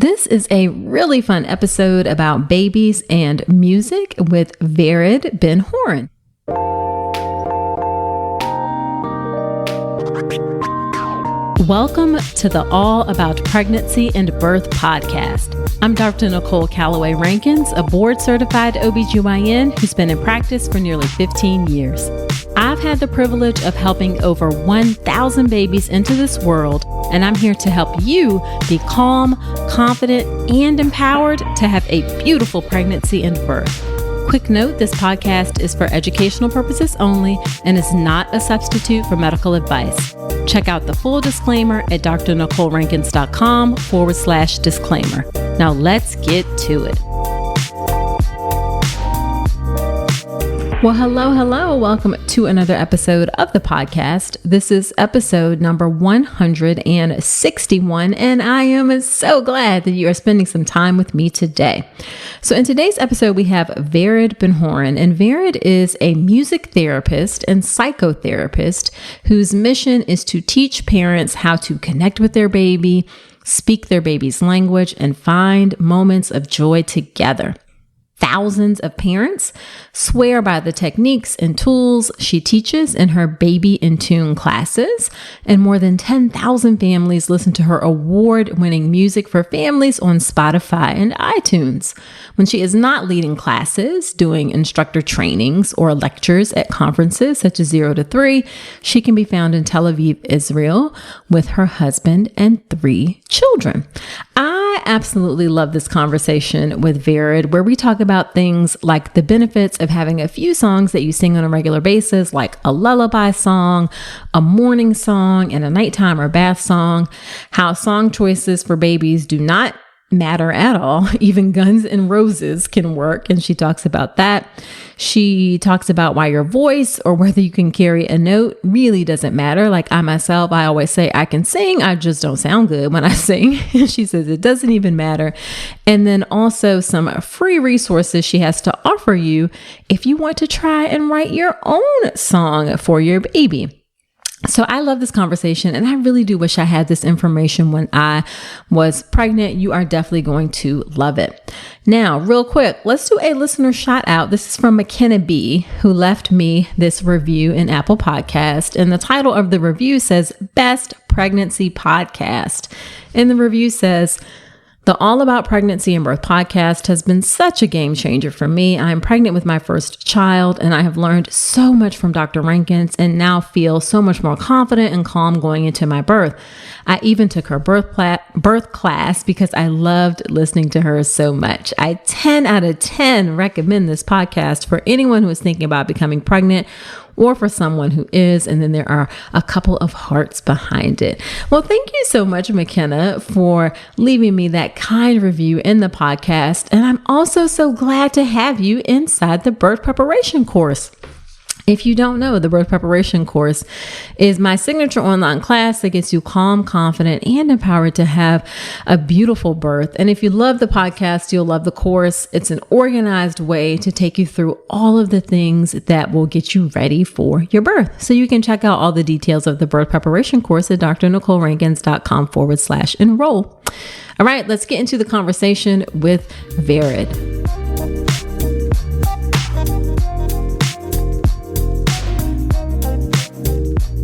This is a really fun episode about babies and music with Vered Benhorin. Welcome to the All About Pregnancy and Birth podcast. I'm Dr. Nicole Calloway Rankins, a board-certified OBGYN who's been in practice for nearly 15 years. I've had the privilege of helping over 1,000 babies into this world, and I'm here to help you be calm, confident, and empowered to have a beautiful pregnancy and birth. Quick note, this podcast is for educational purposes only and is not a substitute for medical advice. Check out the full disclaimer at drnicolerankins.com/disclaimer. Now let's get to it. Well, hello. Welcome to another episode of the podcast. This is episode number 161, and I am so glad that you are spending some time with me today. So in today's episode, we have Vered Benhorin, and Vered is a music therapist and psychotherapist whose mission is to teach parents how to connect with their baby, speak their baby's language, and find moments of joy together. Thousands of parents swear by the techniques and tools she teaches in her Baby in Tune classes, and more than 10,000 families listen to her award-winning music for families on Spotify and iTunes. When she is not leading classes, doing instructor trainings, or lectures at conferences such as 0 to 3, she can be found in Tel Aviv, Israel, with her husband and 3 children. I absolutely love this conversation with Vered, where we talk about things like the benefits of having a few songs that you sing on a regular basis, like a lullaby song, a morning song, and a nighttime or bath song, how song choices for babies do not matter at all. Even Guns N' Roses can work, and she talks about that. She talks about why your voice or whether you can carry a note really doesn't matter. Like I myself, I always say I can sing, I just don't sound good when I sing. She says it doesn't even matter. And then also some free resources she has to offer you if you want to try and write your own song for your baby. So I love this conversation, and I really do wish I had this information when I was pregnant. You are definitely going to love it. Now, real quick, let's do a listener shout out. This is from McKenna B, who left me this review in Apple Podcast. And the title of the review says, Best Pregnancy Podcast. And the review says, the All About Pregnancy and Birth podcast has been such a game changer for me. I'm pregnant with my first child, and I have learned so much from Dr. Rankins and now feel so much more confident and calm going into my birth. I even took her birth class because I loved listening to her so much. I 10 out of 10 recommend this podcast for anyone who is thinking about becoming pregnant or for someone who is, and then there are a couple of hearts behind it. Well, thank you so much, McKenna, for leaving me that kind review in the podcast. And I'm also so glad to have you inside the birth preparation course. If you don't know, the birth preparation course is my signature online class that gets you calm, confident, and empowered to have a beautiful birth. And if you love the podcast, you'll love the course. It's an organized way to take you through all of the things that will get you ready for your birth. So you can check out all the details of the birth preparation course at drnicolerankins.com/enroll. All right, let's get into the conversation with Vered.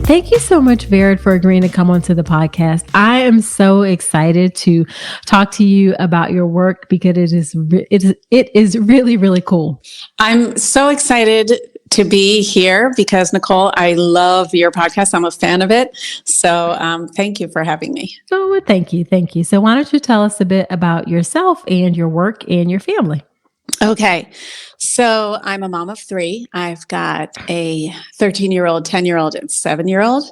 Thank you so much, Vered, for agreeing to come onto the podcast. I am so excited to talk to you about your work because it is really, really cool. I'm so excited to be here because, Nicole, I love your podcast. I'm a fan of it. So thank you for having me. Oh, thank you. Thank you. So why don't you tell us a bit about yourself and your work and your family? Okay. So I'm a mom of 3. I've got a 13-year-old, 10-year-old, and 7-year-old.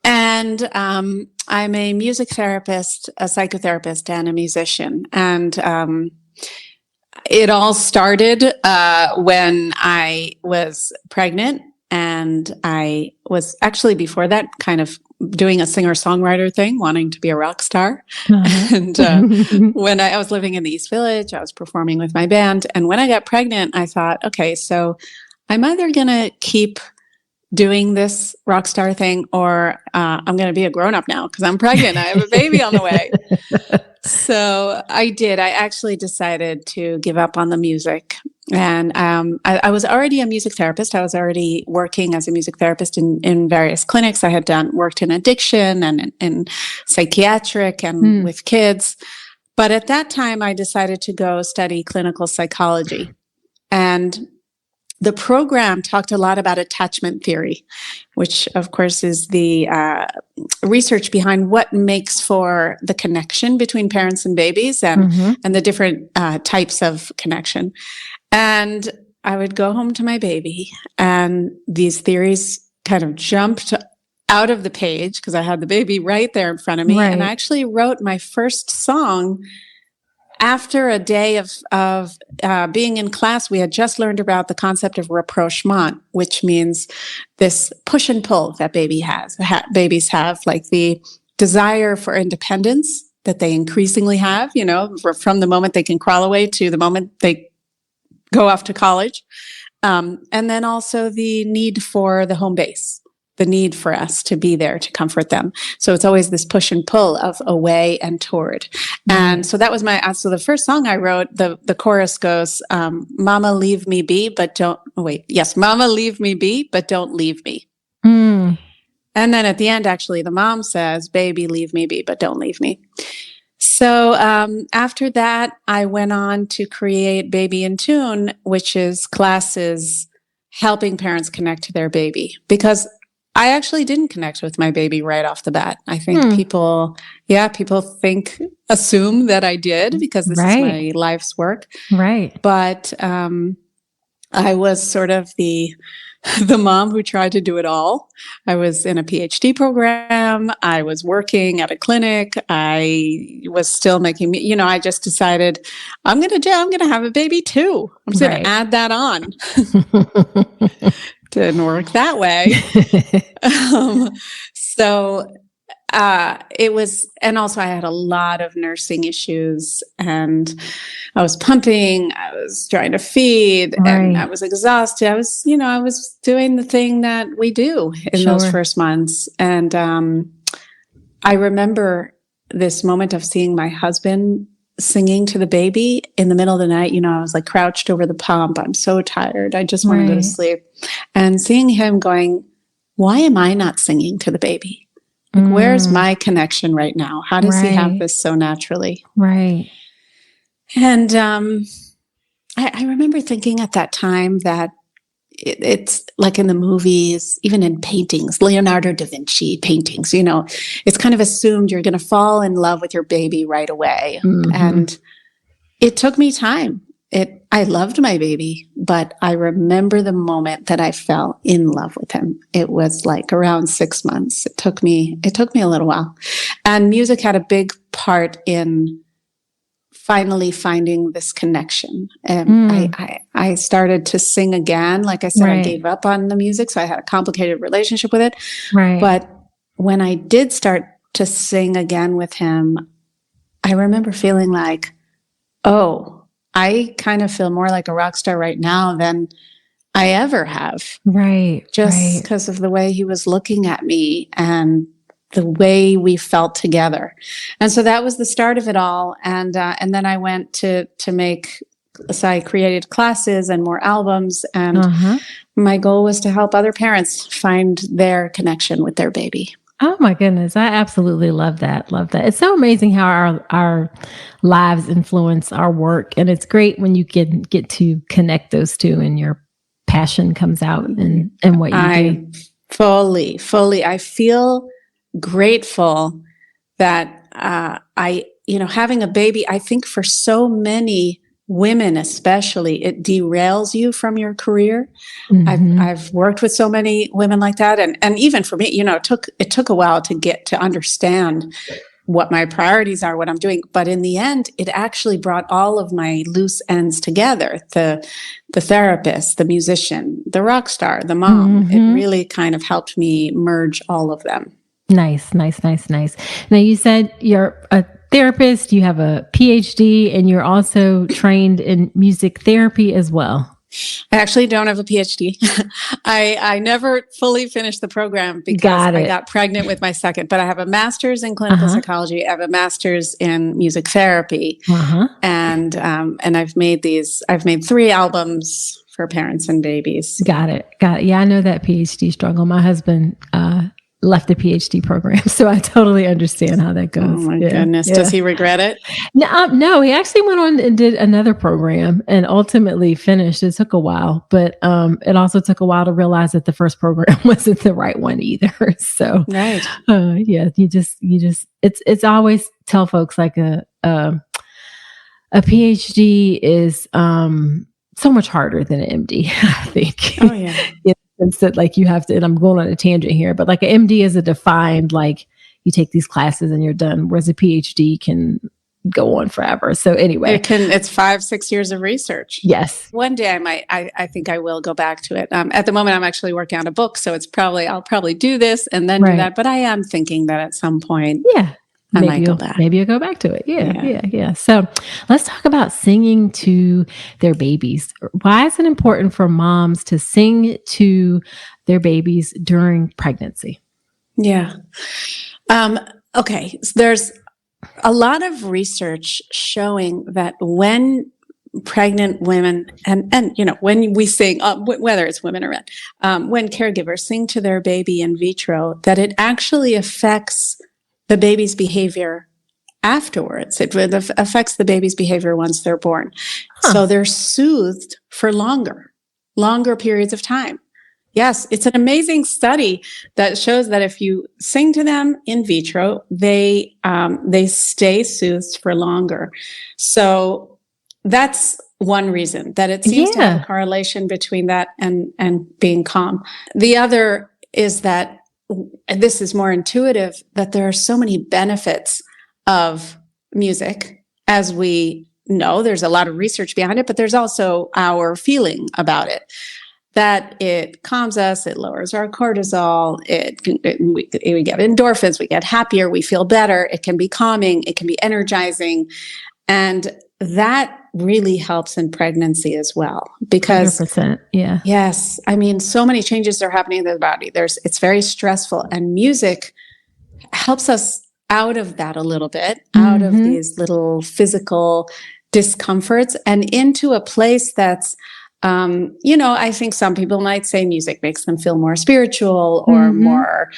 And I'm a music therapist, a psychotherapist, and a musician. And it all started when I was pregnant. And I was actually before that kind of doing a singer-songwriter thing, wanting to be a rock star. Uh-huh. And when I was living in the East Village, I was performing with my band. And when I got pregnant, I thought, okay, so I'm either going to keep doing this rock star thing, or I'm going to be a grown up now because I'm pregnant. I have a baby on the way. So I did. I actually decided to give up on the music. And I was already a music therapist. I was already working as a music therapist in various clinics. I had worked in addiction and in psychiatric and with kids. But at that time, I decided to go study clinical psychology. And the program talked a lot about attachment theory, which, of course, is the research behind what makes for the connection between parents and babies and the different types of connection. And I would go home to my baby, and these theories kind of jumped out of the page because I had the baby right there in front of me. Right. And I actually wrote my first song after a day of being in class. We had just learned about the concept of rapprochement, which means this push and pull that babies have, like the desire for independence that they increasingly have, from the moment they can crawl away to the moment they go off to college. And then also the need for the home base, the need for us to be there to comfort them. So it's always this push and pull of away and toward. And so that was so the first song I wrote, the chorus goes, Mama, leave me be, but don't, Mama, leave me be, but don't leave me. And then at the end, actually, the mom says, baby, leave me be, but don't leave me. So after that, I went on to create Baby in Tune, which is classes helping parents connect to their baby, because I actually didn't connect with my baby right off the bat. I think people assume that I did because this is my life's work. Right. But I was sort of the mom who tried to do it all. I was in a PhD program. I was working at a clinic. I was still making, I just decided I'm going to have a baby too. I'm just going to add that on. Didn't work that way. It was, and also I had a lot of nursing issues, and I was pumping, I was trying to feed, and I was exhausted. I was doing the thing that we do in those first months. And I remember this moment of seeing my husband singing to the baby in the middle of the night. I was like crouched over the pump. I'm so tired. I just want to go to sleep. And seeing him going, why am I not singing to the baby? Like, where's my connection right now? How does he have this so naturally? Right. And I remember thinking at that time that it's like in the movies, even in paintings, Leonardo da Vinci paintings, it's kind of assumed you're going to fall in love with your baby right away. And it took me time. I loved my baby, but I remember the moment that I fell in love with him. It was like around 6 months. It took me a little while. And music had a big part in finally finding this connection. And I started to sing again. Like I said, I gave up on the music, so I had a complicated relationship with it. Right. But when I did start to sing again with him, I remember feeling like, oh, I kind of feel more like a rock star right now than I ever have. Right. Just because of the way he was looking at me and the way we felt together. And so that was the start of it all. And then I went to make, so I created classes and more albums. And my goal was to help other parents find their connection with their baby. Oh my goodness. I absolutely love that. Love that. It's so amazing how our lives influence our work. And it's great when you get to connect those two and your passion comes out and what you do. Fully. I feel grateful that having a baby, I think for so many women especially, it derails you from your career. I've worked with so many women like that. And even for me, it took a while to get to understand what my priorities are, what I'm doing. But in the end, it actually brought all of my loose ends together. The therapist, the musician, the rock star, the mom. It really kind of helped me merge all of them. Nice. Now you said you're a therapist, you have a PhD, and you're also trained in music therapy as well. I actually don't have a PhD. I never fully finished the program because I got pregnant with my second, but I have a master's in clinical psychology. I have a master's in music therapy. And I've made 3 albums for parents and babies. Got it. Yeah, I know that PhD struggle. My husband left the PhD program, so I totally understand how that goes. Oh my goodness. Yeah. Does he regret it? No, he actually went on and did another program and ultimately finished. It took a while, but it also took a while to realize that the first program wasn't the right one either. So, right. Yeah, you just, it's always tell folks like a PhD is so much harder than an MD, I think. Oh yeah. It's that like you have to, and I'm going on a tangent here, but like an MD is a defined, like you take these classes and you're done, whereas a PhD can go on forever. So anyway, it's 5-6 years of research. Yes. One day I think I will go back to it. At the moment I'm actually working on a book, so I'll probably do this and then do that. But I am thinking that at some point, I might go back. Maybe you'll go back to it. Yeah. So let's talk about singing to their babies. Why is it important for moms to sing to their babies during pregnancy? Yeah. Okay. So there's a lot of research showing that when pregnant women and when we sing, whether it's women or men, when caregivers sing to their baby in vitro, that it actually affects the baby's behavior afterwards. It affects the baby's behavior once they're born. So they're soothed for longer periods of time. Yes, it's an amazing study that shows that if you sing to them in vitro, they stay soothed for longer. So that's one reason that it seems to have a correlation between that and being calm. The other is that, and this is more intuitive, that there are so many benefits of music. As we know, there's a lot of research behind it, but there's also our feeling about it, that it calms us, it lowers our cortisol, we get endorphins, we get happier, we feel better, it can be calming, it can be energizing. And that really helps in pregnancy as well, because 100%, yeah. Yes. I mean, so many changes are happening in the body. It's very stressful, and music helps us out of that a little bit, out of these little physical discomforts and into a place that's, I think some people might say music makes them feel more spiritual or more,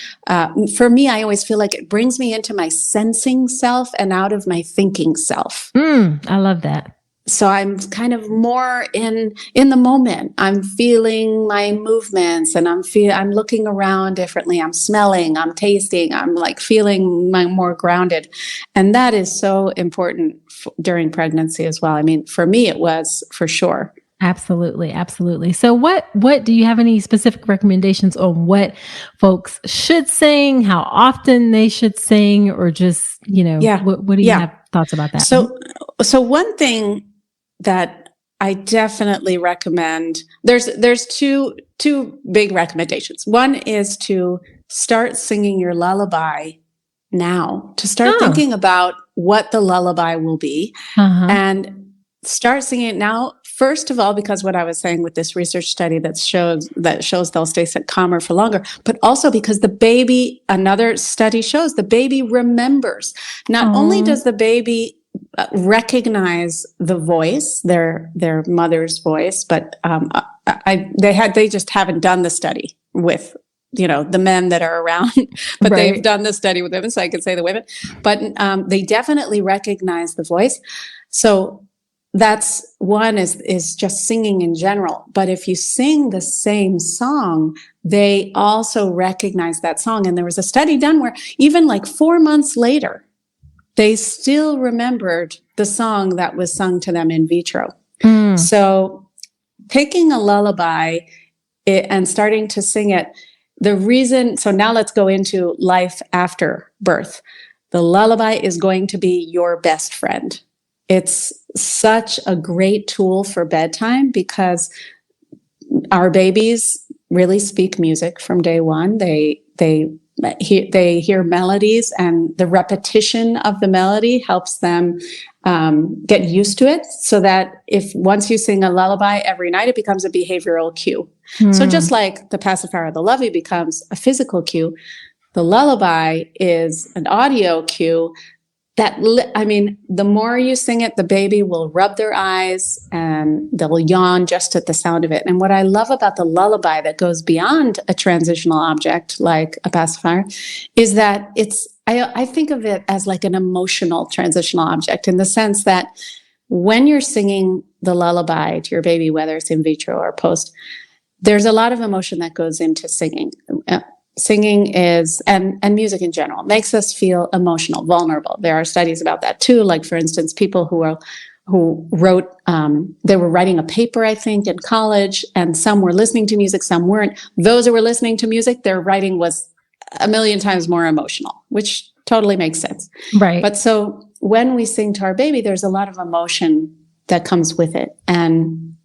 for me, I always feel like it brings me into my sensing self and out of my thinking self. I love that. So I'm kind of more in the moment. I'm feeling my movements, and I'm looking around differently. I'm smelling, I'm tasting, I'm like feeling more grounded. And that is so important during pregnancy as well. I mean, for me, it was for sure. Absolutely. Absolutely. So what do you have any specific recommendations on what folks should sing, how often they should sing, or just, what do you have thoughts about that? So one thing that I definitely recommend, there's two big recommendations. One is to start singing your lullaby now, to start thinking about what the lullaby will be, and start singing it now. First of all, because what I was saying with this research study that shows they'll stay calmer for longer, but also because the baby, another study shows the baby remembers. Not only does the baby recognize the voice, their mother's voice, but they just haven't done the study with the men that are around, but they've done the study with women, so I could say the women, but they definitely recognize the voice. So that's one is just singing in general. But if you sing the same song, they also recognize that song. And there was a study done where even like 4 months later, they still remembered the song that was sung to them in vitro. So picking a lullaby and starting to sing it, so now let's go into life after birth. The lullaby is going to be your best friend. It's such a great tool for bedtime because our babies really speak music from day one. They hear melodies, and the repetition of the melody helps them get used to it, so that if once you sing a lullaby every night, it becomes a behavioral cue. So just like the pacifier or the lovey becomes a physical cue, the lullaby is an audio cue that, the more you sing it, the baby will rub their eyes and they'll yawn just at the sound of it. And what I love about the lullaby that goes beyond a transitional object like a pacifier is that I think of it as like an emotional transitional object, in the sense that when you're singing the lullaby to your baby, whether it's in vitro or post, there's a lot of emotion that goes into singing. Singing is, and music in general, makes us feel emotional, vulnerable. There are studies about that too. Like, for instance, people who wrote, they were writing a paper, I think, in college, and some were listening to music, some weren't. Those who were listening to music, their writing was a million times more emotional, which totally makes sense. Right. But so when we sing to our baby, there's a lot of emotion that comes with it. And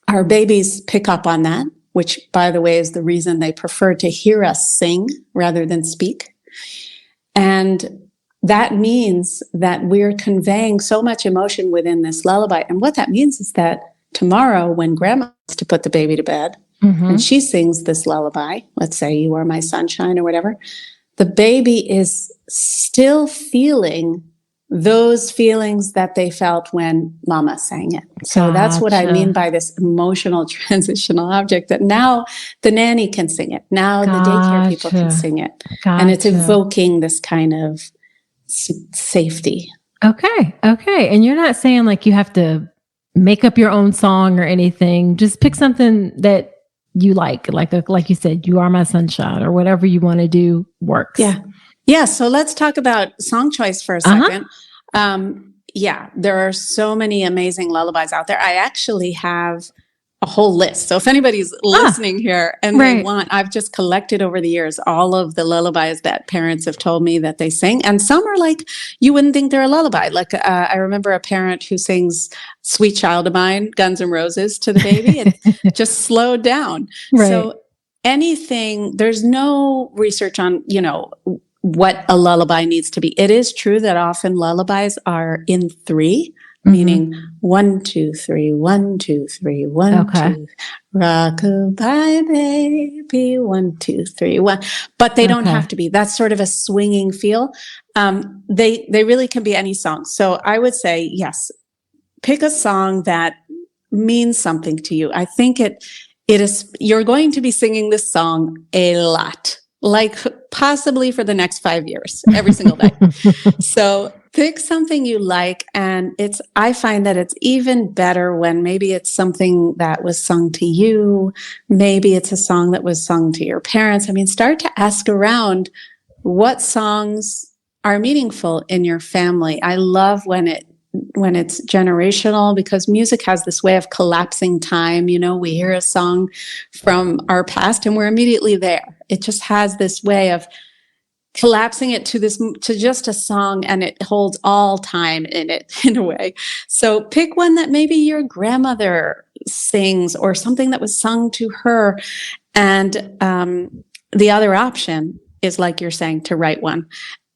our babies pick up on that, which, by the way, is the reason they prefer to hear us sing rather than speak. And that means that we're conveying so much emotion within this lullaby. And what that means is that tomorrow, when grandma wants to put the baby to bed, and she sings this lullaby, let's say "You Are My Sunshine" or whatever, the baby is still feeling those feelings that they felt when mama sang it. So that's what I mean by this emotional transitional object, that now the nanny can sing it. Now the daycare people can sing it. And it's evoking this kind of safety. Okay. And you're not saying like you have to make up your own song or anything. Just pick something that you like you said, "You Are My Sunshine," or whatever you want to do works. Yeah. So let's talk about song choice for a second. There are so many amazing lullabies out there. I actually have a whole list. So if anybody's listening here and they want, I've just collected over the years all of the lullabies that parents have told me that they sing. And some are like, you wouldn't think they're a lullaby. Like I remember a parent who sings "Sweet Child of Mine," Guns N' Roses, to the baby, and just slowed down. Right. So anything, there's no research on, what a lullaby needs to be. It is true that often lullabies are in three, meaning 1, 2, 3, 1, 2, 3, 1, 2, rock-a-bye baby, 1, 2, 3, 1. But they don't have to be. That's sort of a swinging feel. They really can be any song. So I would say, yes, pick a song that means something to you. I think it is, you're going to be singing this song a lot, like possibly for the next 5 years, every single day. So pick something you like. And I find that it's even better when maybe it's something that was sung to you. Maybe it's a song that was sung to your parents. Start to ask around what songs are meaningful in your family. I love when it's generational, because music has this way of collapsing time. We hear a song from our past and we're immediately there. It just has this way of collapsing it to just a song, and it holds all time in it in a way. So pick one that maybe your grandmother sings, or something that was sung to her. And the other option is, like you're saying, to write one.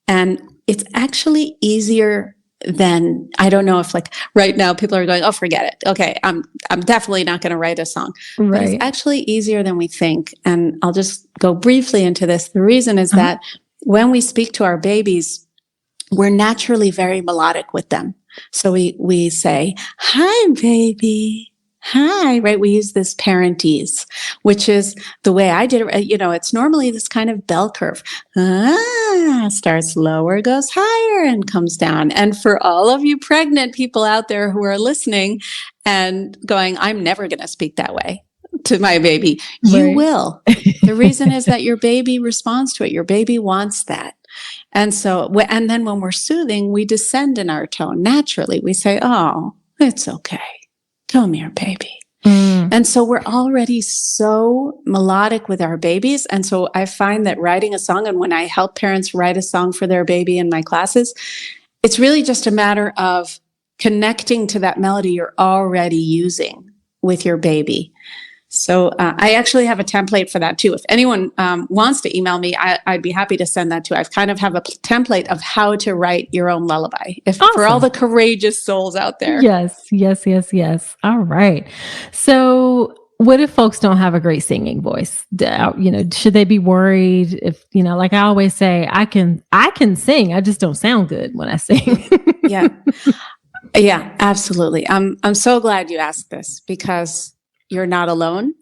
And it's actually easier than, I don't know if like right now people are going, "Oh, forget it. Okay, I'm definitely not going to write a song." Right. But it's actually easier than we think. And I'll just go briefly into this. The reason is that when we speak to our babies, we're naturally very melodic with them. So we say, "Hi, baby. Hi," right? We use this parentese, which is the way I did it. It's normally this kind of bell curve. Starts lower, goes higher, and comes down. And for all of you pregnant people out there who are listening and going, "I'm never going to speak that way to my baby," you will. The reason is that your baby responds to it. Your baby wants that. And so, and then when we're soothing, we descend in our tone naturally. We say, "Oh, it's okay. Come here, baby." And so we're already so melodic with our babies. And so I find that writing a song, and when I help parents write a song for their baby in my classes, it's really just a matter of connecting to that melody you're already using with your baby. So I actually have a template for that too. If anyone wants to email me, I'd be happy to send that too. I've kind of have a template of how to write your own lullaby. For all the courageous souls out there. Yes. All right. So what if folks don't have a great singing voice? Should they be worried if, like I always say, I can sing. I just don't sound good when I sing. Yeah, absolutely. I'm so glad you asked this because you're not alone.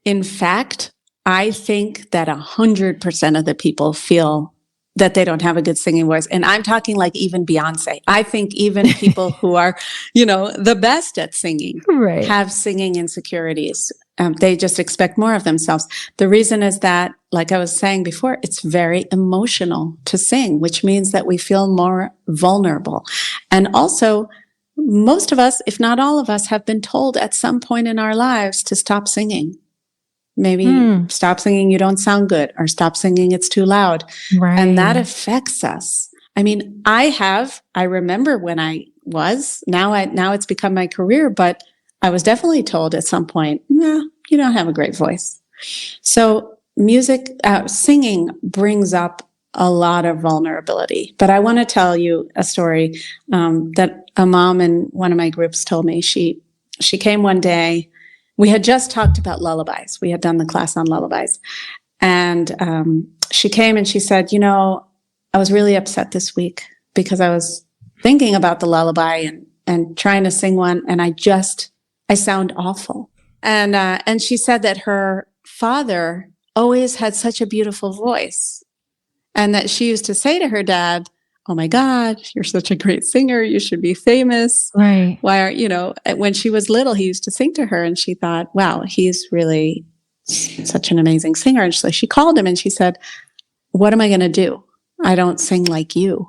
In fact, I think that 100% of the people feel that they don't have a good singing voice. And I'm talking like even Beyonce. I think even people who are, the best at singing have singing insecurities. They just expect more of themselves. The reason is that, like I was saying before, it's very emotional to sing, which means that we feel more vulnerable. And also, most of us, if not all of us, have been told at some point in our lives to stop singing. Maybe stop singing, you don't sound good, or stop singing, it's too loud. Right. And that affects us. I mean, I remember when I was, now it's become my career, but I was definitely told at some point, nah, you don't have a great voice. So singing brings up a lot of vulnerability. But I want to tell you a story that a mom in one of my groups told me. She came one day. We had just talked about lullabies. We had done the class on lullabies. And she came and she said, I was really upset this week because I was thinking about the lullaby and trying to sing one. And I sound awful. And she said that her father always had such a beautiful voice. And that she used to say to her dad, oh my God, you're such a great singer. You should be famous. Right. When she was little, he used to sing to her and she thought, wow, he's really such an amazing singer. And so she called him and she said, what am I going to do? I don't sing like you.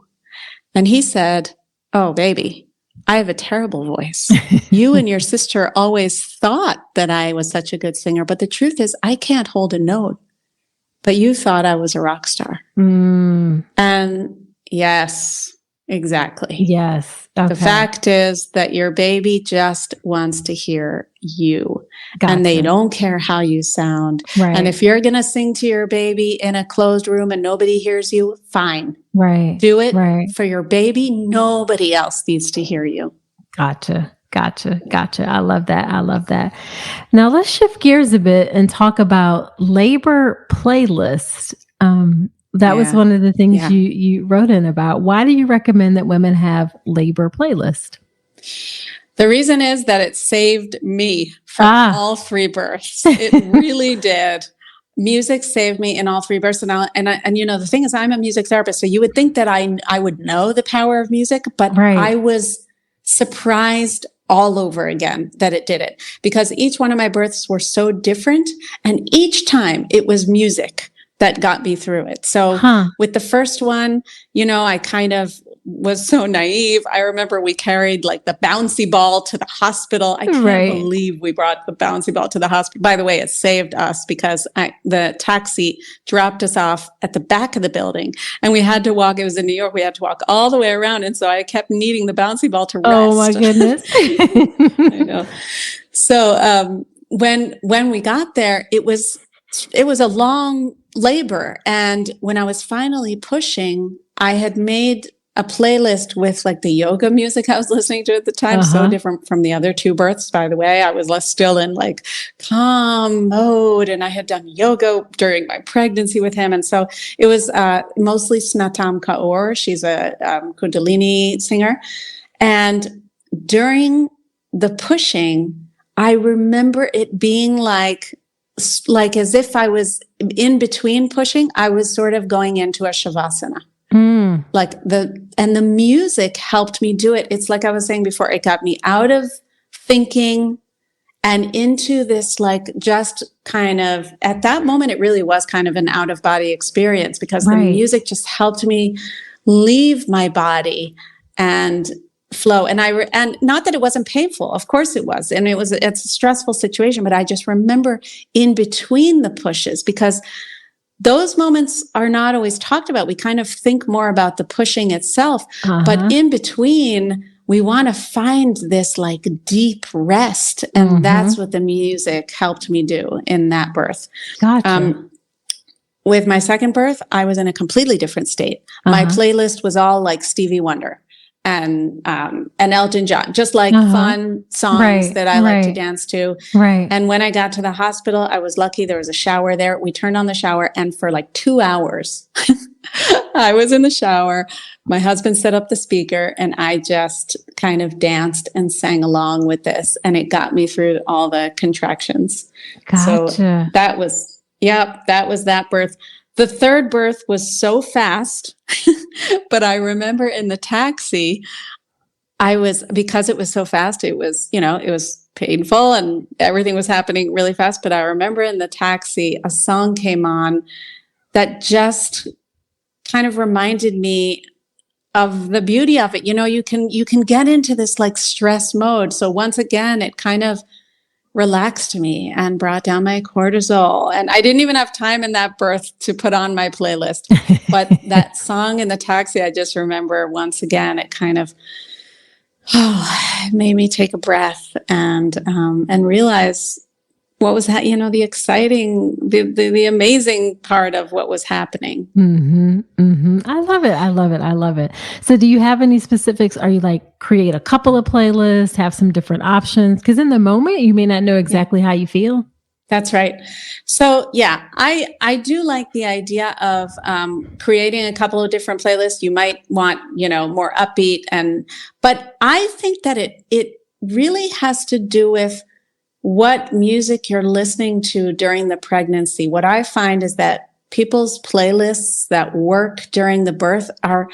And he said, oh, baby, I have a terrible voice. You and your sister always thought that I was such a good singer. But the truth is, I can't hold a note. But you thought I was a rock star. And yes, exactly. Yes. Okay. The fact is that your baby just wants to hear you. Gotcha. And they don't care how you sound. Right. And if you're going to sing to your baby in a closed room and nobody hears you, fine. Right. Do it for your baby. Nobody else needs to hear you. Gotcha. I love that. Now let's shift gears a bit and talk about labor playlists. That was one of the things you wrote in about. Why do you recommend that women have labor playlist? The reason is that it saved me from all 3 births. It really did. Music saved me in all 3 births. And the thing is, I'm a music therapist, so you would think that I would know the power of music, but I was surprised all over again that it did it, because each one of my births were so different, and each time it was music that got me through it. So with the first one, I kind of was so naive. I remember we carried like the bouncy ball to the hospital. I can't believe we brought the bouncy ball to the hospital. By the way, it saved us because the taxi dropped us off at the back of the building and we had to walk. It was in New York. We had to walk all the way around. And so I kept needing the bouncy ball to rest. Oh my goodness. I know. So when we got there, it was a long labor. And when I was finally pushing, I had made a playlist with like the yoga music I was listening to at the time. So different from the other 2 births, by the way. I was still in like calm mode, and I had done yoga during my pregnancy with him. And so it was mostly Snatam Kaur. She's a Kundalini singer. And during the pushing, I remember it being like as if I was in between pushing, I was sort of going into a Shavasana. And the music helped me do it. It's like I was saying before, it got me out of thinking and into this, like, just kind of, at that moment, it really was kind of an out of body experience, because the music just helped me leave my body and flow. And and not that it wasn't painful. Of course it was. And it's a stressful situation, but I just remember in between the pushes, because those moments are not always talked about. We kind of think more about the pushing itself, but in between, we want to find this like deep rest. And that's what the music helped me do in that birth. Gotcha. With my second birth, I was in a completely different state. My playlist was all like Stevie Wonder and Elton John, just like fun songs that I like to dance to. Right. And when I got to the hospital, I was lucky. There was a shower there. We turned on the shower, and for like 2 hours, I was in the shower. My husband set up the speaker, and I just kind of danced and sang along with this, and it got me through all the contractions. Gotcha. So that was that birth. The third birth was so fast, but I remember in the taxi, because it was so fast, it was painful and everything was happening really fast. But I remember in the taxi, a song came on that just kind of reminded me of the beauty of it. You can get into this like stress mode. So once again, it kind of relaxed me and brought down my cortisol. And I didn't even have time in that birth to put on my playlist. But that song in the taxi, I just remember once again, it kind of made me take a breath and realize what was that, the exciting, the amazing part of what was happening. I love it. I love it. I love it. So do you have any specifics? Are you like create a couple of playlists, have some different options? Because in the moment, you may not know exactly how you feel. That's right. So yeah, I do like the idea of creating a couple of different playlists. You might want, more upbeat but I think that it really has to do with what music you're listening to during the pregnancy. What I find is that people's playlists that work during the birth are,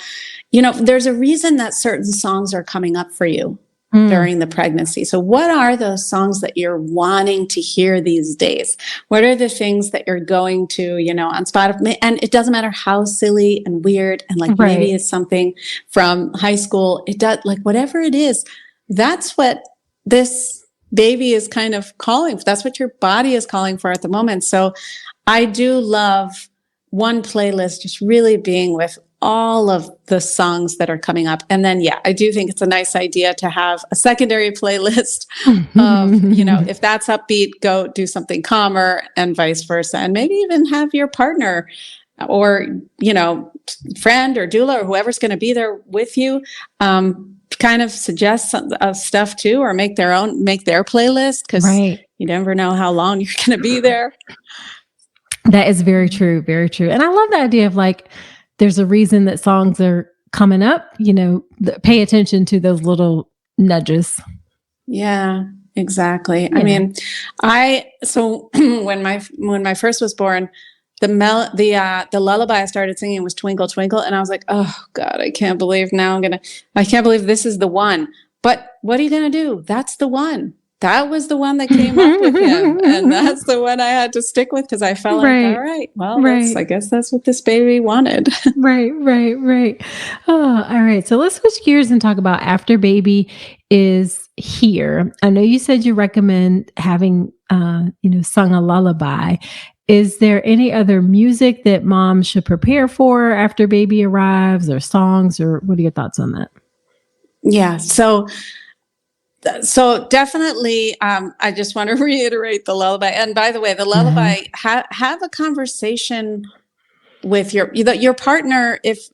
there's a reason that certain songs are coming up for you during the pregnancy. So what are those songs that you're wanting to hear these days? What are the things that you're going to, on Spotify? And it doesn't matter how silly and weird and like maybe it's something from high school. It does, like whatever it is, that's what this baby is kind of calling for. That's what your body is calling for at the moment. So I do love one playlist just really being with all of the songs that are coming up. And then, I do think it's a nice idea to have a secondary playlist of, if that's upbeat, go do something calmer and vice versa. And maybe even have your partner or, friend or doula or whoever's going to be there with you, kind of suggest some stuff too, or make their playlist, because you never know how long you're going to be there. That is very true. Very true. And I love the idea of like, there's a reason that songs are coming up, pay attention to those little nudges. Yeah, exactly. Yeah. I mean, so when my first was born, the lullaby I started singing was Twinkle Twinkle, and I was like, oh God, I can't believe this is the one. But what are you gonna do? That's the one. That was the one that came up with him, and that's the one I had to stick with because I felt like, all right, well, I guess that's what this baby wanted. Right. Oh, all right. So let's switch gears and talk about after baby is here. I know you said you recommend having, sung a lullaby. Is there any other music that mom should prepare for after baby arrives, or songs, or what are your thoughts on that? Yeah. So definitely, I just want to reiterate the lullaby. And by the way, the lullaby, have a conversation with your partner. If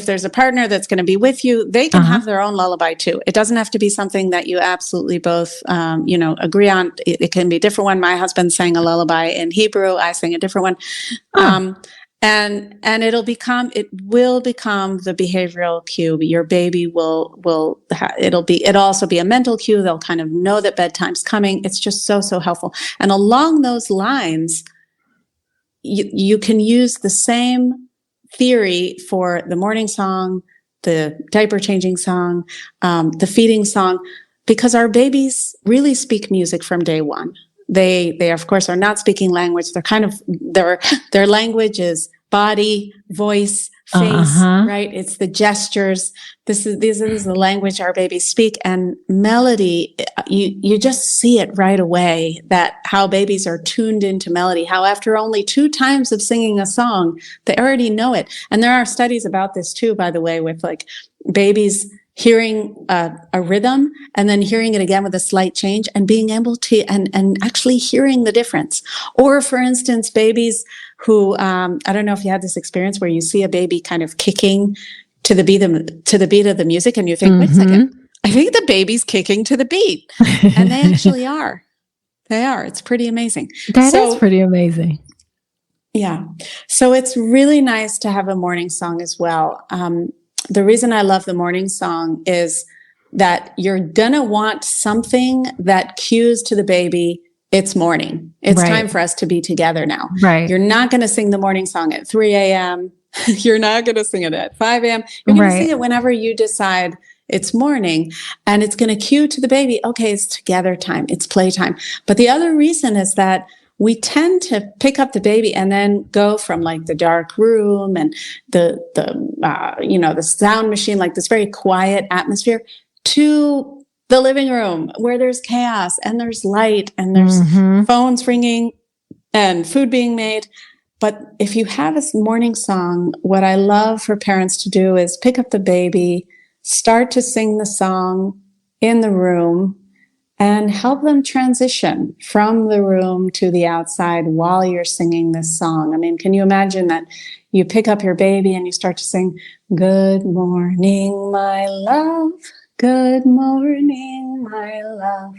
there's a partner that's going to be with you, they can have their own lullaby too. It doesn't have to be something that you absolutely both, agree on. It can be a different one. My husband sang a lullaby in Hebrew. I sang a different one. And it will become the behavioral cue. Your baby it'll also be a mental cue. They'll kind of know that bedtime's coming. It's just so helpful. And along those lines, you can use the same theory for the morning song, the diaper changing song, the feeding song, because our babies really speak music from day one. They of course are not speaking language. They're kind of their language is body, voice, face, right? It's the gestures. This is the language our babies speak. And melody, you just see it right away, that how babies are tuned into melody, how after only 2 times of singing a song, they already know it. And there are studies about this too, by the way, with like babies hearing a rhythm and then hearing it again with a slight change and being able to, and actually hearing the difference. Or for instance, babies who, I don't know if you had this experience where you see a baby kind of kicking to the beat of the music and you think, wait a second, I think the baby's kicking to the beat. And they actually are. They are. It's pretty amazing. That is pretty amazing. Yeah. So it's really nice to have a morning song as well. The reason I love the morning song is that you're going to want something that cues to the baby, it's morning. It's time for us to be together now. Right. You're not going to sing the morning song at 3 a.m. You're not going to sing it at 5 a.m. You're going to sing it whenever you decide it's morning, and it's going to cue to the baby, okay, it's together time, it's playtime. But the other reason is that we tend to pick up the baby and then go from like the dark room and the sound machine, like this very quiet atmosphere, to the living room where there's chaos and there's light and there's phones ringing and food being made. But if you have a morning song, what I love for parents to do is pick up the baby, start to sing the song in the room, and help them transition from the room to the outside while you're singing this song. I mean, can you imagine that you pick up your baby and you start to sing, "Good morning, my love. Good morning, my love."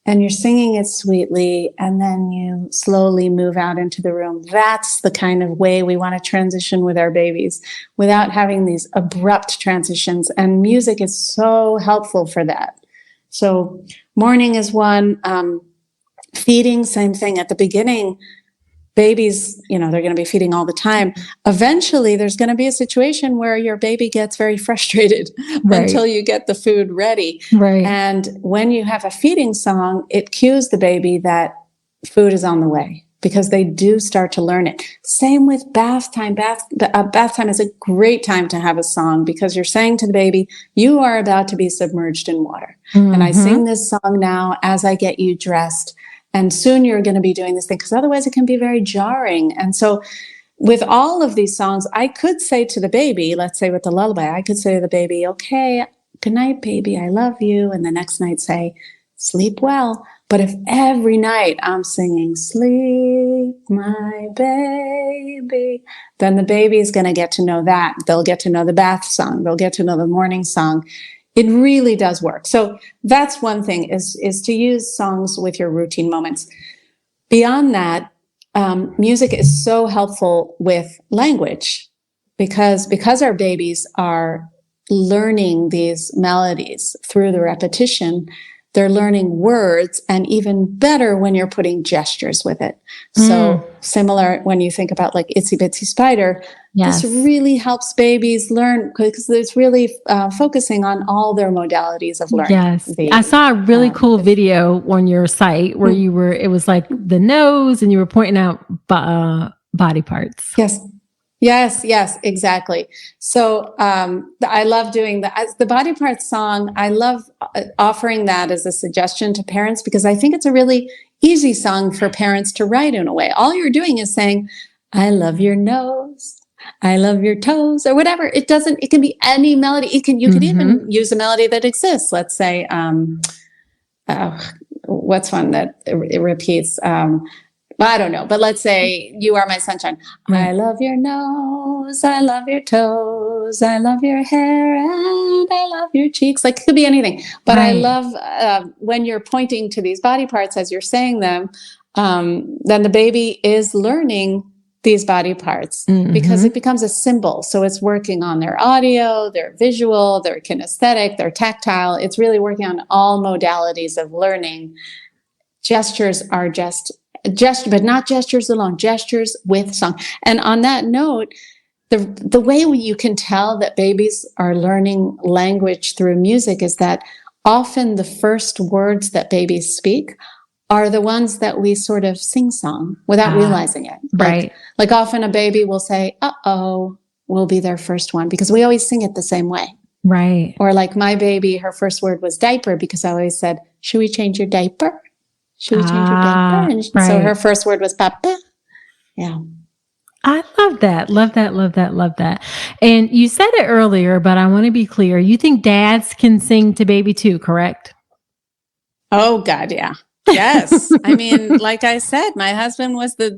And you're singing it sweetly, and then you slowly move out into the room. That's the kind of way we want to transition with our babies without having these abrupt transitions. And music is so helpful for that. So morning is one. Feeding, same thing. At the beginning, babies, they're going to be feeding all the time. Eventually, there's going to be a situation where your baby gets very frustrated until you get the food ready. Right. And when you have a feeding song, it cues the baby that food is on the way, because they do start to learn it. Same with bath time. Bath time is a great time to have a song, because you're saying to the baby, you are about to be submerged in water. And I sing this song now as I get you dressed. And soon you're going to be doing this thing, because otherwise it can be very jarring. And so with all of these songs, I could say to the baby, let's say with the lullaby, I could say to the baby, okay, good night, baby, I love you. And the next night say, sleep well. But if every night I'm singing, sleep, my baby, then the baby is going to get to know that. They'll get to know the bath song. They'll get to know the morning song. It really does work. So that's one thing, is to use songs with your routine moments. Beyond that, music is so helpful with language, because our babies are learning these melodies through the repetition. They're learning words, and even better when you're putting gestures with it. So similar when you think about like Itsy Bitsy Spider, this really helps babies learn, because it's really focusing on all their modalities of learning. Yes. I saw a really cool video on your site where it was like the nose and you were pointing out body parts. Yes, exactly. So I love doing the body parts song. I love offering that as a suggestion to parents, because I think it's a really easy song for parents to write in a way. All you're doing is saying, I love your nose, I love your toes, or whatever. It can be any melody. You can even use a melody that exists. Let's say, what's one that it repeats? I don't know, but let's say You Are My Sunshine. I love your nose, I love your toes, I love your hair, and I love your cheeks. Like, it could be anything. But I love when you're pointing to these body parts as you're saying them, then the baby is learning these body parts, because it becomes a symbol. So it's working on their audio, their visual, their kinesthetic, their tactile. It's really working on all modalities of learning. Gestures are but not gestures alone, gestures with song. And on that note, the way you can tell that babies are learning language through music is that often the first words that babies speak are the ones that we sort of sing song without realizing it. Like often a baby will say, uh-oh, will be their first one, because we always sing it the same way. Right. Or like my baby, her first word was diaper, because I always said, should we change your diaper? Should we change your diaper? And so her first word was papa. Yeah. I love that. Love that. Love that. Love that. And you said it earlier, but I want to be clear. You think dads can sing to baby too, correct? Oh God, yeah. Yes. I mean, like I said, my husband was the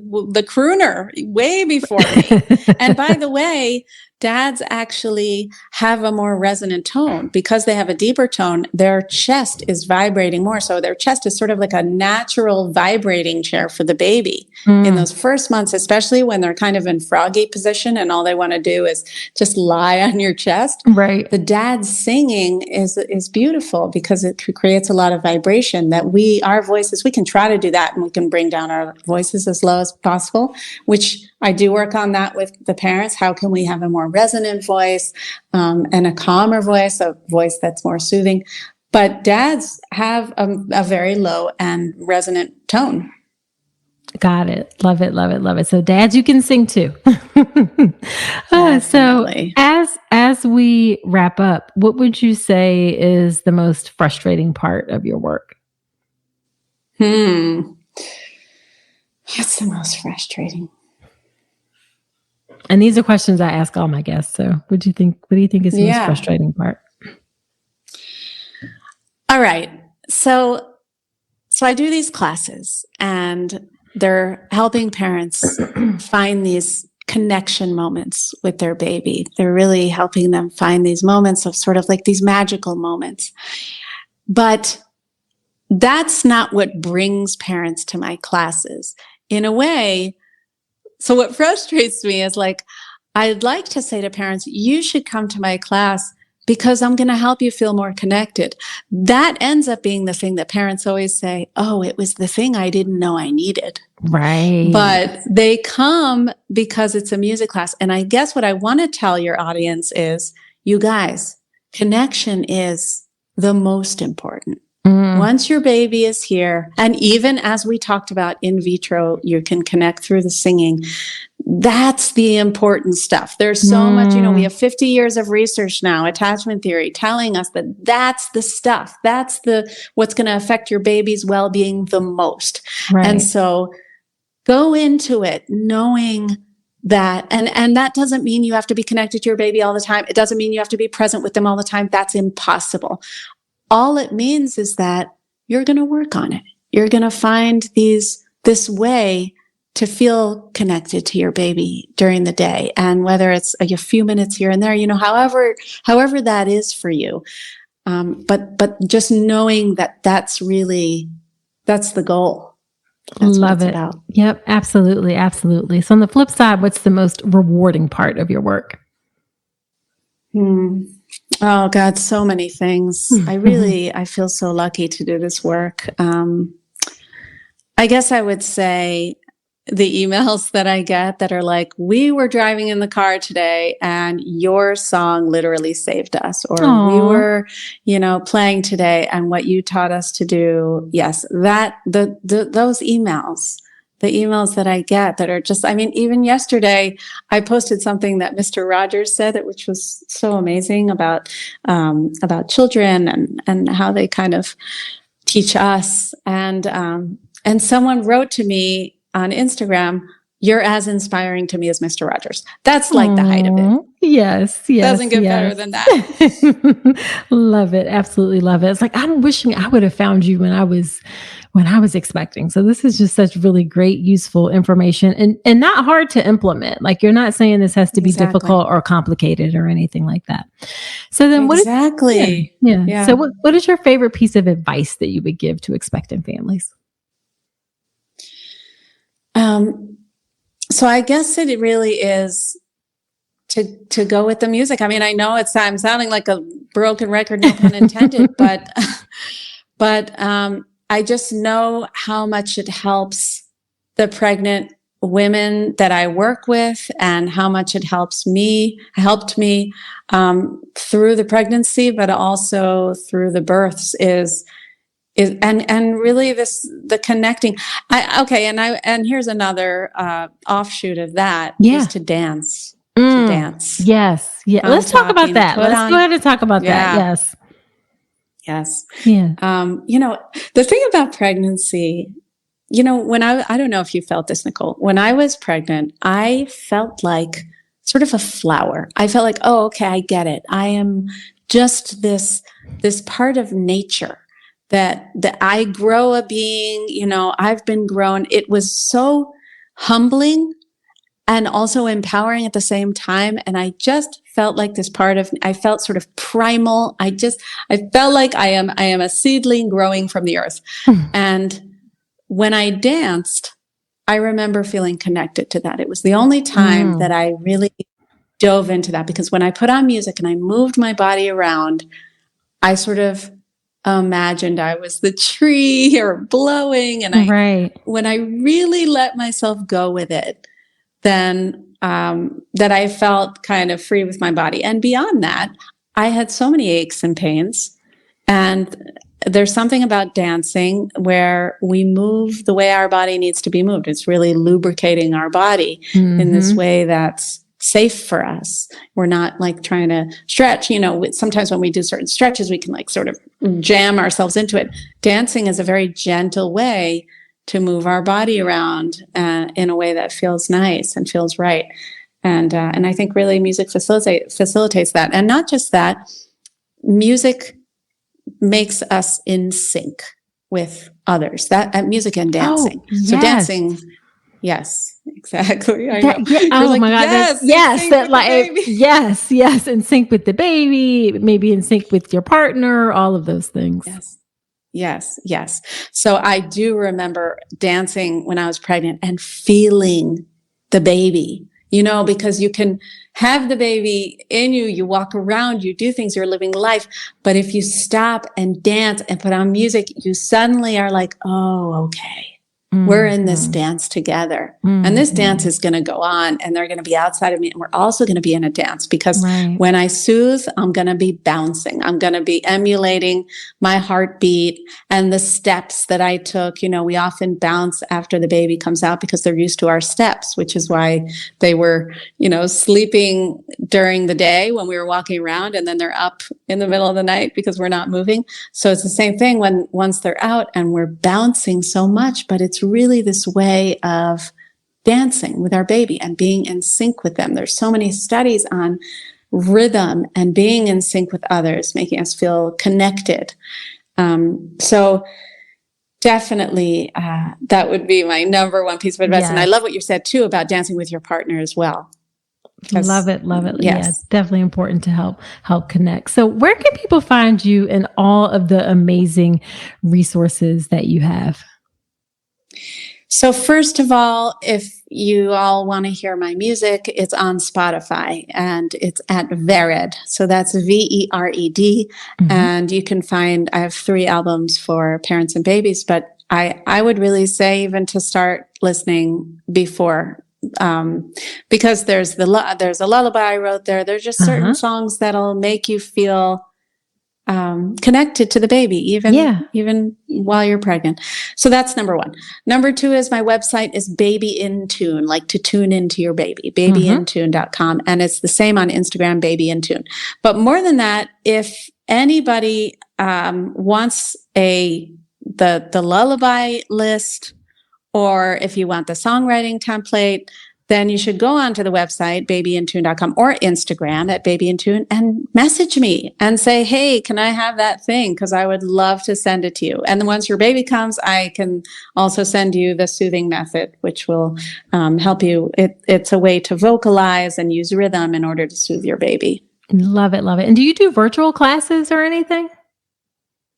crooner way before me. And by the way, dads actually have a more resonant tone because they have a deeper tone. Their chest is vibrating more. So their chest is sort of like a natural vibrating chair for the baby in those first months, especially when they're kind of in froggy position and all they want to do is just lie on your chest. Right. The dad singing is beautiful because it creates a lot of vibration that our voices, we can try to do that and we can bring down our voices as low as possible, which I do work on that with the parents. How can we have a more resonant voice and a calmer voice, a voice that's more soothing? But dads have a very low and resonant tone. Got it. Love it. Love it. Love it. So dads, you can sing too. So as we wrap up, what would you say is the most frustrating part of your work? What's the most frustrating? And these are questions I ask all my guests. So what do you think is the most frustrating part? All right. So I do these classes and they're helping parents find these connection moments with their baby. They're really helping them find these moments of sort of like these magical moments. But that's not what brings parents to my classes. In a way, so what frustrates me is like, I'd like to say to parents, you should come to my class because I'm going to help you feel more connected. That ends up being the thing that parents always say, oh, it was the thing I didn't know I needed. Right. But they come because it's a music class. And I guess what I want to tell your audience is, you guys, connection is the most important. Once your baby is here, and even as we talked about in vitro, you can connect through the singing. That's the important stuff. There's so much, we have 50 years of research now, attachment theory, telling us that that's the stuff. That's what's going to affect your baby's well-being the most. Right. And so go into it knowing that, and that doesn't mean you have to be connected to your baby all the time. It doesn't mean you have to be present with them all the time. That's impossible. All it means is that you're going to work on it. You're going to find this way to feel connected to your baby during the day. And whether it's a few minutes here and there, however that is for you. But just knowing that that's the goal. That's Love it. Yep. Absolutely. Absolutely. So on the flip side, what's the most rewarding part of your work? Oh God, so many things. I feel so lucky to do this work. I guess I would say the emails that I get that are like, we were driving in the car today and your song literally saved us, or Aww. We were, playing today and what you taught us to do. Yes, those emails. The emails that I get that are just, even yesterday, I posted something that Mr. Rogers said, which was so amazing about children and how they kind of teach us. And someone wrote to me on Instagram, "You're as inspiring to me as Mr. Rogers." That's like the height of it. Yes. Doesn't get better than that. Love it. Absolutely love it. It's like, I'm wishing I would have found you when I was expecting. So this is just such really great, useful information and not hard to implement. Like, you're not saying this has to be difficult or complicated or anything like that. So then Exactly. Yeah. So what is your favorite piece of advice that you would give to expectant families? So I guess it really is to go with the music. I know I'm sounding like a broken record, no pun intended, but I just know how much it helps the pregnant women that I work with and how much it helped me through the pregnancy, but also through the births and really the connecting. And here's another offshoot of that is to dance. To dance. Yes. Yeah. Let's talk about that. Let's go ahead and talk about that. Yes. Yes. Yeah. The thing about pregnancy I don't know if you felt this, Nicole, when I was pregnant, I felt like sort of a flower. I felt like, oh, okay, I get it. I am just this part of nature that I grow a being, I've been grown. It was so humbling and also empowering at the same time. And I just felt like I felt sort of primal. I felt like I am a seedling growing from the earth. And when I danced, I remember feeling connected to that. It was the only time that I really dove into that, because when I put on music and I moved my body around, I sort of imagined I was the tree or blowing. And when I really let myself go with it, then that I felt kind of free with my body. And beyond that, I had so many aches and pains. And there's something about dancing where we move the way our body needs to be moved. It's really lubricating our body in this way that's safe for us. We're not like trying to stretch. Sometimes when we do certain stretches, we can like sort of jam ourselves into it. Dancing is a very gentle way to move our body around in a way that feels nice and feels right. And I think really music facilitates that. And not just that, music makes us in sync with others. That music and dancing. So dancing, yes, exactly. I know. Oh my God! Yes, in sync with the baby, maybe in sync with your partner, all of those things. Yes. So I do remember dancing when I was pregnant and feeling the baby, because you can have the baby in you, you walk around, you do things, you're living life. But if you stop and dance and put on music, you suddenly are like, oh, okay. We're in this dance together. And this dance is going to go on, and they're going to be outside of me. And we're also going to be in a dance, because when I soothe, I'm going to be bouncing. I'm going to be emulating my heartbeat and the steps that I took. We often bounce after the baby comes out because they're used to our steps, which is why they were, sleeping during the day when we were walking around, and then they're up in the middle of the night because we're not moving. So it's the same thing once they're out and we're bouncing so much, but it's really this way of dancing with our baby and being in sync with them. There's so many studies on rhythm and being in sync with others, making us feel connected. So definitely that would be my number one piece of advice. Yes. And I love what you said too about dancing with your partner as well. Love it. Yes. Yeah, it's definitely important to help connect. So where can people find you and all of the amazing resources that you have? So first of all, if you all want to hear my music, it's on Spotify and it's at Vered. So that's Vered. And you can I have 3 albums for parents and babies, but I would really say even to start listening before, because there's a lullaby I wrote there. There's just certain songs that'll make you feel connected to the baby, even while you're pregnant. So that's number 1. Number 2 is my website is Baby in Tune, like to tune into your baby, babyintune.com. And it's the same on Instagram, Baby in Tune. But more than that, if anybody wants the lullaby list, or if you want the songwriting template, then you should go onto the website, babyintune.com, or Instagram at babyintune, and message me and say, hey, can I have that thing? Because I would love to send it to you. And then once your baby comes, I can also send you the soothing method, which will help you. It's a way to vocalize and use rhythm in order to soothe your baby. Love it. And do you do virtual classes or anything?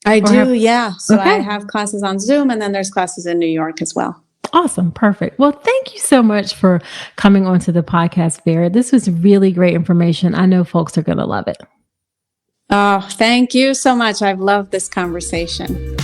I do, yeah. So I have classes on Zoom, and then there's classes in New York as well. Awesome. Perfect. Well, thank you so much for coming onto the podcast, Vered. This was really great information. I know folks are going to love it. Oh, thank you so much. I've loved this conversation.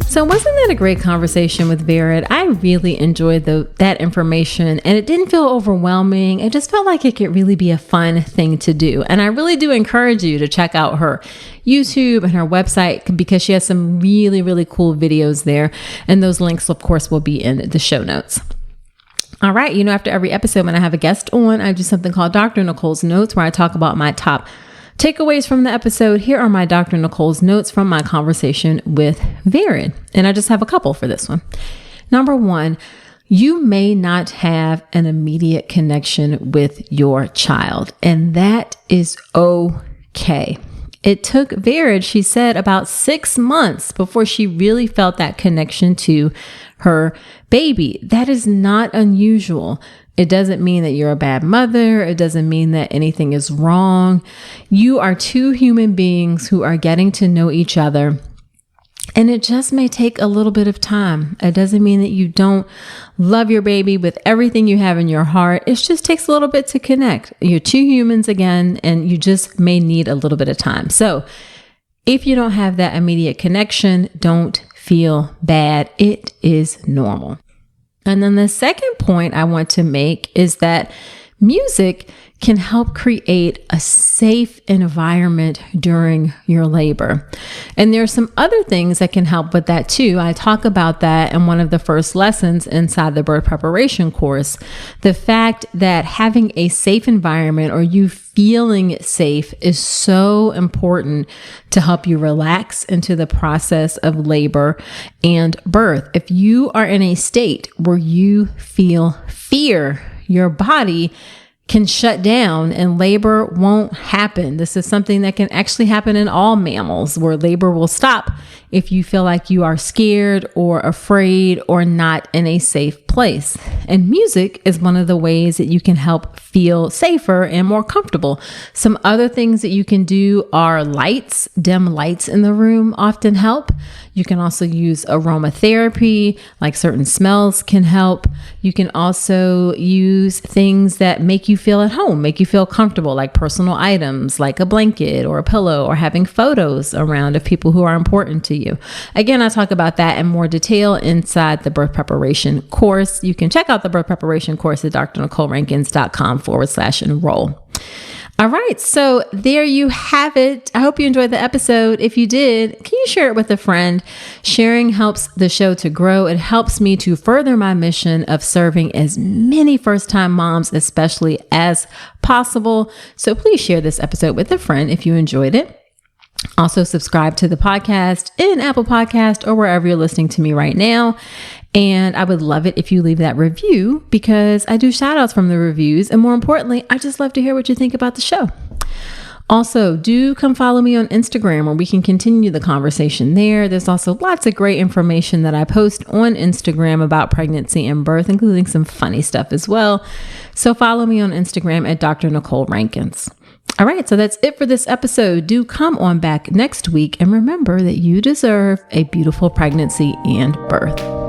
So wasn't that a great conversation with Vered? I really enjoyed that information, and it didn't feel overwhelming. It just felt like it could really be a fun thing to do. And I really do encourage you to check out her YouTube and her website, because she has some really, really cool videos there. And those links, of course, will be in the show notes. All right. After every episode, when I have a guest on, I do something called Dr. Nicole's Notes, where I talk about my top Takeaways from the episode. Here are my Dr. Nicole's notes from my conversation with Vered. And I just have a couple for this one. Number one, you may not have an immediate connection with your child, and that is okay. It took Vered, she said, about 6 months before she really felt that connection to her baby. That is not unusual. It doesn't mean that you're a bad mother. It doesn't mean that anything is wrong. You are two human beings who are getting to know each other. And it just may take a little bit of time. It doesn't mean that you don't love your baby with everything you have in your heart. It just takes a little bit to connect. You're two humans again, and you just may need a little bit of time. So if you don't have that immediate connection, don't feel bad. It is normal. And then the second point I want to make is that music can help create a safe environment during your labor. And there are some other things that can help with that too. I talk about that in one of the first lessons inside the birth preparation course. The fact that having a safe environment, or you feeling safe, is so important to help you relax into the process of labor and birth. If you are in a state where you feel fear, your body can shut down and labor won't happen. This is something that can actually happen in all mammals, where labor will stop if you feel like you are scared or afraid or not in a safe place. And music is one of the ways that you can help feel safer and more comfortable. Some other things that you can do are lights. Dim lights in the room often help. You can also use aromatherapy, like certain smells can help. You can also use things that make you feel at home, make you feel comfortable, like personal items, like a blanket or a pillow, or having photos around of people who are important to you. Again, I talk about that in more detail inside the birth preparation course. You can check out the birth preparation course at drnicolerankins.com/enroll. All right, so there you have it. I hope you enjoyed the episode. If you did, can you share it with a friend? Sharing helps the show to grow. It helps me to further my mission of serving as many first-time moms, especially, as possible. So please share this episode with a friend if you enjoyed it. Also, subscribe to the podcast in Apple Podcast or wherever you're listening to me right now. And I would love it if you leave that review, because I do shout outs from the reviews. And more importantly, I just love to hear what you think about the show. Also, do come follow me on Instagram, where we can continue the conversation there. There's also lots of great information that I post on Instagram about pregnancy and birth, including some funny stuff as well. So follow me on Instagram at Dr. Nicole Rankins. All right, so that's it for this episode. Do come on back next week, and remember that you deserve a beautiful pregnancy and birth.